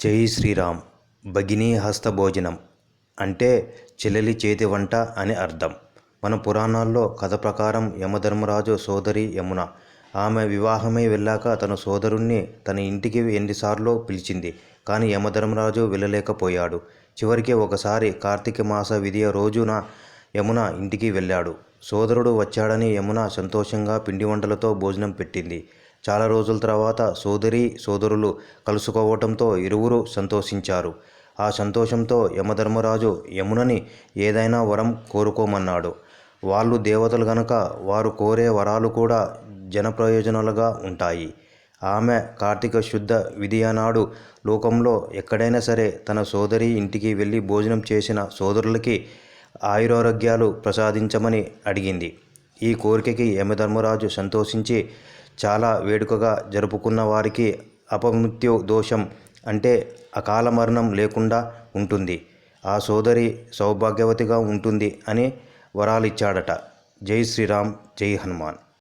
జై శ్రీరామ్. భగినీ హస్త భోజనం అంటే చెల్లెలి చేతి వంట అని అర్థం. మన పురాణాల్లో కథ ప్రకారం యమధర్మరాజు సోదరి యమున. ఆమె వివాహమై వెళ్ళాక తన సోదరుణ్ణి తన ఇంటికి ఎన్నిసార్లు పిలిచింది. కానీ యమధర్మరాజు వెళ్ళలేకపోయాడు. చివరికి ఒకసారి కార్తీక మాస విధియ రోజున యమున ఇంటికి వెళ్ళాడు. సోదరుడు వచ్చాడని యమున సంతోషంగా పిండి వంటలతో భోజనం పెట్టింది. చాలా రోజుల తర్వాత సోదరులు కలుసుకోవటంతో ఇరువురు సంతోషించారు. ఆ సంతోషంతో యమధర్మరాజు యమునని ఏదైనా వరం కోరుకోమన్నాడు. వాళ్ళు దేవతలు గనక వారు కోరే వరాలు కూడా జనప్రయోజనాలుగా ఉంటాయి. ఆమె కార్తీక శుద్ధ విధియ నాడు లోకంలో ఎక్కడైనా సరే తన సోదరి ఇంటికి వెళ్ళి భోజనం చేసిన సోదరులకి ఆయురారోగ్యాలు ప్రసాదించమని అడిగింది. ఈ కోరికకి యమధర్మరాజు సంతోషించి చాలా వేడుకగా జరుపుకున్న వారికి అపమృత్యు దోషం అంటే అకాల మరణం లేకుండా ఉంటుంది. ఆ సోదరి సౌభాగ్యవతిగా ఉంటుంది అని వరాలిచ్చాడట. జై శ్రీరామ్, జై హనుమాన్.